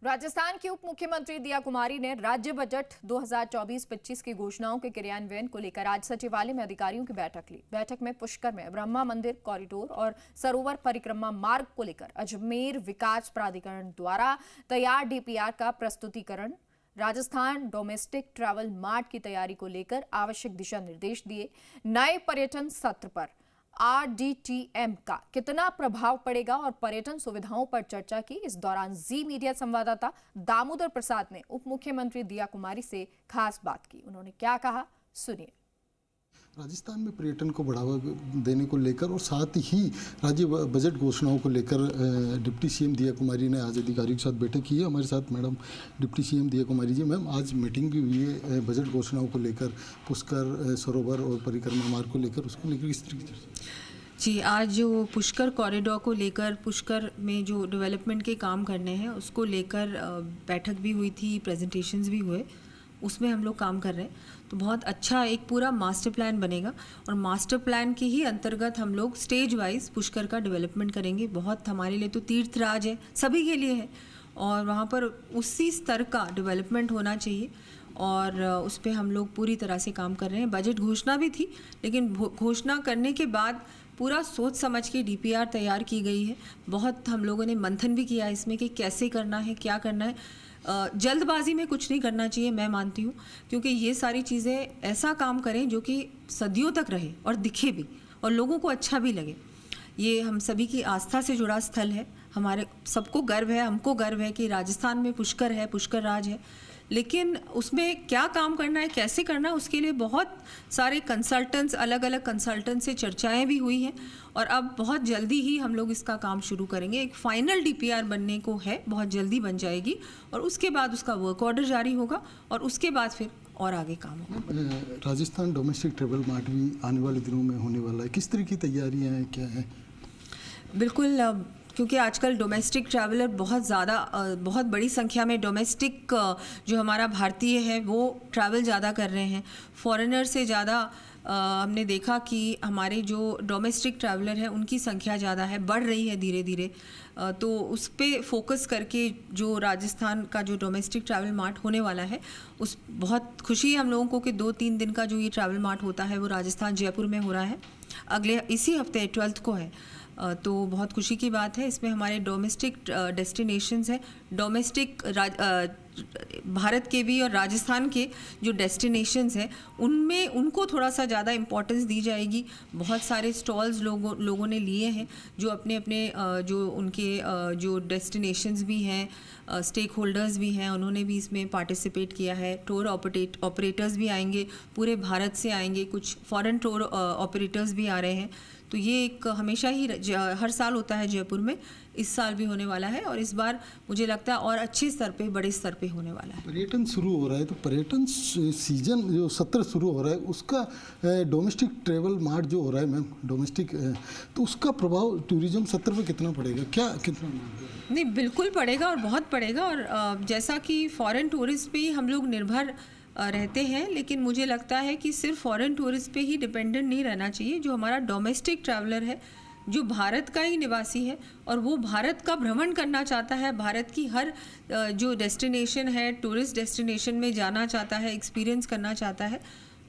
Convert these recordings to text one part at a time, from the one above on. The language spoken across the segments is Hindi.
राजस्थान की उप मुख्यमंत्री दिया कुमारी ने राज्य बजट 2024-25 की घोषणाओं के क्रियान्वयन को लेकर आज सचिवालय में अधिकारियों की बैठक ली। बैठक में पुष्कर में ब्रह्मा मंदिर कॉरिडोर और सरोवर परिक्रमा मार्ग को लेकर अजमेर विकास प्राधिकरण द्वारा तैयार डीपीआर का प्रस्तुतिकरण, राजस्थान डोमेस्टिक ट्रैवल मार्ट की तैयारी को लेकर आवश्यक दिशा निर्देश दिए। नए पर्यटन सत्र पर RDTM का कितना प्रभाव पड़ेगा और पर्यटन सुविधाओं पर चर्चा की। इस दौरान जी मीडिया संवाददाता दामोदर प्रसाद ने उप मुख्यमंत्री दिया कुमारी से खास बात की। उन्होंने क्या कहा, सुनिए। राजस्थान में पर्यटन को बढ़ावा देने को लेकर और साथ ही राज्य बजट घोषणाओं को लेकर डिप्टी सीएम दिया कुमारी ने आज अधिकारियों के साथ बैठक की है। हमारे साथ मैडम डिप्टी सीएम दिया कुमारी जी। मैम, आज मीटिंग भी हुई है बजट घोषणाओं को लेकर, पुष्कर सरोवर और परिक्रमा मार्ग को लेकर, उसको लेकर किस तरीके से? जी, आज जो पुष्कर कॉरिडोर को लेकर, पुष्कर में जो डेवलपमेंट के काम करने हैं उसको लेकर बैठक भी हुई थी, प्रेजेंटेशंस भी हुए, उसमें हम लोग काम कर रहे हैं। तो बहुत अच्छा एक पूरा मास्टर प्लान बनेगा और मास्टर प्लान के ही अंतर्गत हम लोग स्टेज वाइज पुष्कर का डेवलपमेंट करेंगे। बहुत हमारे लिए तो तीर्थराज है, सभी के लिए है और वहाँ पर उसी स्तर का डेवलपमेंट होना चाहिए और उस पर हम लोग पूरी तरह से काम कर रहे हैं। बजट घोषणा भी थी, लेकिन घोषणा करने के बाद पूरा सोच समझ के डीपीआर तैयार की गई है। बहुत हम लोगों ने मंथन भी किया इसमें कि कैसे करना है, क्या करना है। जल्दबाजी में कुछ नहीं करना चाहिए, मैं मानती हूँ, क्योंकि ये सारी चीज़ें ऐसा काम करें जो कि सदियों तक रहे और दिखे भी और लोगों को अच्छा भी लगे। ये हम सभी की आस्था से जुड़ा स्थल है, हमारे सबको गर्व है, हमको गर्व है कि राजस्थान में पुष्कर है, पुष्कर राज है। लेकिन उसमें क्या काम करना है, कैसे करना है, उसके लिए बहुत सारे कंसल्टेंट्स, अलग अलग कंसल्टेंट से चर्चाएं भी हुई हैं और अब बहुत जल्दी ही हम लोग इसका काम शुरू करेंगे। एक फाइनल डीपीआर बनने को है, बहुत जल्दी बन जाएगी और उसके बाद उसका वर्क ऑर्डर जारी होगा और उसके बाद फिर और आगे काम होगा। राजस्थान डोमेस्टिक ट्रैवल मार्ट भी आने वाले दिनों में होने वाला है, किस तरह की तैयारियाँ हैं, क्या है? बिल्कुल, क्योंकि आजकल डोमेस्टिक ट्रैवलर बहुत बड़ी संख्या में डोमेस्टिक जो हमारा भारतीय है वो ट्रैवल ज़्यादा कर रहे हैं। फॉरेनर से ज़्यादा हमने देखा कि हमारे जो डोमेस्टिक ट्रैवलर हैं उनकी संख्या ज़्यादा है, बढ़ रही है धीरे धीरे। तो उस पे फोकस करके जो राजस्थान का जो डोमेस्टिक ट्रैवल मार्ट होने वाला है, उस बहुत खुशी है हम लोगों को कि 2-3 दिन का जो ये ट्रैवल मार्ट होता है वो राजस्थान जयपुर में हो रहा है। अगले इसी हफ्ते 12 को है, तो बहुत खुशी की बात है। इसमें हमारे डोमेस्टिक डेस्टिनेशंस हैं, डोमेस्टिक भारत के भी और राजस्थान के जो डेस्टिनेशंस हैं उनमें उनको थोड़ा सा ज़्यादा इम्पोर्टेंस दी जाएगी। बहुत सारे स्टॉल्स लोगों ने लिए हैं जो अपने जो उनके जो डेस्टिनेशंस भी हैं, स्टेक होल्डर्स भी हैं, उन्होंने भी इसमें पार्टिसिपेट किया है। टूर ऑपरेटर्स भी आएंगे, पूरे भारत से आएंगे, कुछ फॉरेन टूर ऑपरेटर्स भी आ रहे हैं। तो ये एक हमेशा ही हर साल होता है जयपुर में, इस साल भी होने वाला है और इस बार मुझे लगता है और अच्छे स्तर पे, बड़े स्तर पे होने वाला है। पर्यटन शुरू हो रहा है, तो पर्यटन सीजन जो सत्र शुरू हो रहा है उसका डोमेस्टिक ट्रैवल मार्ट जो हो रहा है मैम, डोमेस्टिक, तो उसका प्रभाव टूरिज्म सत्र पे कितना पड़ेगा, कितना? नहीं, बिल्कुल पड़ेगा और बहुत पड़ेगा। और जैसा कि फॉरेन टूरिस्ट पे ही हम लोग निर्भर रहते हैं, लेकिन मुझे लगता है कि सिर्फ फॉरेन टूरिस्ट पे ही डिपेंडेंट नहीं रहना चाहिए। जो हमारा डोमेस्टिक ट्रैवलर है, जो भारत का ही निवासी है और वो भारत का भ्रमण करना चाहता है, भारत की हर जो डेस्टिनेशन है, टूरिस्ट डेस्टिनेशन में जाना चाहता है, एक्सपीरियंस करना चाहता है,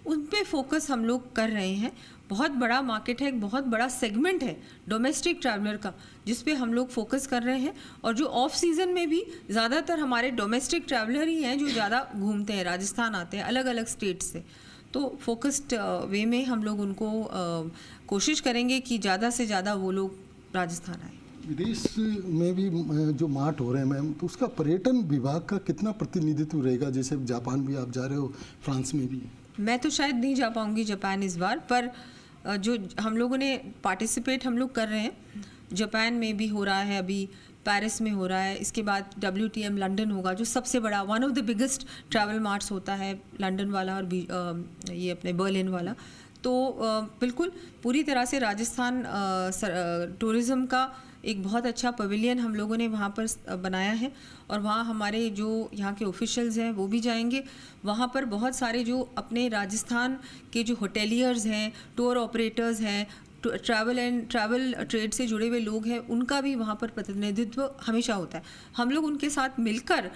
उन पे फोकस हम लोग कर रहे हैं। बहुत बड़ा मार्केट है, एक बहुत बड़ा सेगमेंट है डोमेस्टिक ट्रैवलर का, जिस पे हम लोग फोकस कर रहे हैं। और जो ऑफ सीज़न में भी ज़्यादातर हमारे डोमेस्टिक ट्रैवलर ही हैं जो ज़्यादा घूमते हैं, राजस्थान आते हैं अलग अलग स्टेट से। तो फोकस्ड वे में हम लोग उनको कोशिश करेंगे कि ज़्यादा से ज़्यादा वो लोग राजस्थान आए। विदेश में भी जो मार्ट हो रहे हैं मैम, तो उसका पर्यटन विभाग का कितना प्रतिनिधित्व रहेगा? जैसे जापान भी आप जा रहे हो, फ्रांस में भी। मैं तो शायद नहीं जा पाऊँगी जापान इस बार, पर जो हम लोगों ने पार्टिसिपेट हम लोग कर रहे हैं। जापान में भी हो रहा है, अभी पेरिस में हो रहा है, इसके बाद WTM लंदन होगा जो सबसे बड़ा, one of the biggest travel marts होता है, लंदन वाला और ये अपने बर्लिन वाला। तो बिल्कुल पूरी तरह से राजस्थान टूरिज़्म का एक बहुत अच्छा पवेलियन हम लोगों ने वहाँ पर बनाया है और वहाँ हमारे जो यहाँ के ऑफिशियल्स हैं वो भी जाएंगे। वहाँ पर बहुत सारे जो अपने राजस्थान के जो होटेलियर्स हैं, टूर ऑपरेटर्स हैं, ट्रैवल ट्रेड से जुड़े हुए लोग हैं, उनका भी वहाँ पर प्रतिनिधित्व हमेशा होता है। हम लोग उनके साथ मिलकर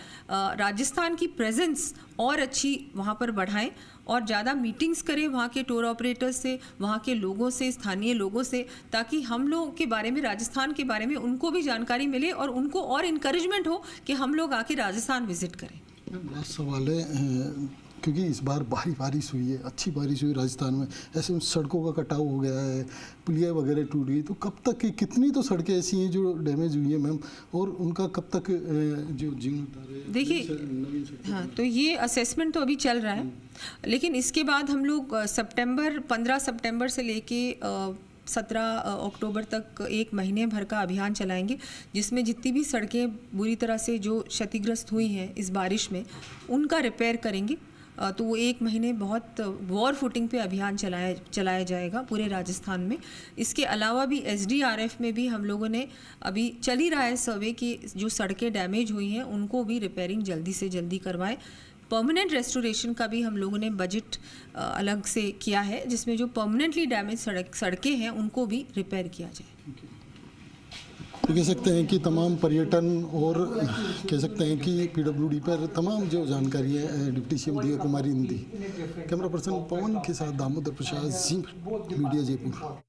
राजस्थान की प्रेजेंस और अच्छी वहाँ पर बढ़ाएं और ज़्यादा मीटिंग्स करें वहाँ के टूर ऑपरेटर्स से, वहाँ के लोगों से, स्थानीय लोगों से, ताकि हम लोग के बारे में, राजस्थान के बारे में उनको भी जानकारी मिले और उनको और इनकरेजमेंट हो कि हम लोग आके राजस्थान विजिट करें। लास्ट सवाल है, क्योंकि इस बार भारी बारिश हुई है, अच्छी बारिश हुई राजस्थान में, ऐसे में सड़कों का कटाव हो गया है, पुलिया वगैरह टूट गई, तो कब तक कितनी तो सड़कें ऐसी हैं जो डैमेज हुई है मैम, और उनका कब तक जो जीर्णोद्धार है? देखिए, हाँ, तो ये असेसमेंट तो अभी चल रहा है, लेकिन इसके बाद हम लोग 15 सितंबर से लेके 17 अक्टूबर तक एक महीने भर का अभियान चलाएंगे, जिसमें जितनी भी सड़कें बुरी तरह से जो क्षतिग्रस्त हुई हैं इस बारिश में, उनका रिपेयर करेंगे। तो वो एक महीने बहुत वॉर फुटिंग पे अभियान चलाया जाएगा पूरे राजस्थान में। इसके अलावा भी SDRF में भी हम लोगों ने अभी चल ही रहा है सर्वे कि जो सड़कें डैमेज हुई हैं उनको भी रिपेयरिंग जल्दी से जल्दी करवाएं। परमानेंट रेस्टोरेशन का भी हम लोगों ने बजट अलग से किया है, जिसमें जो परमानेंटली डैमेज सड़कें हैं उनको भी रिपेयर किया जाए। तो कह सकते हैं कि तमाम पर्यटन और कह सकते हैं कि PWD पर तमाम जो जानकारी है डिप्टी CM दिया कुमारी ने दी। कैमरा पर्सन पवन के साथ दामोदर प्रसाद, ज़ी मीडिया, जयपुर।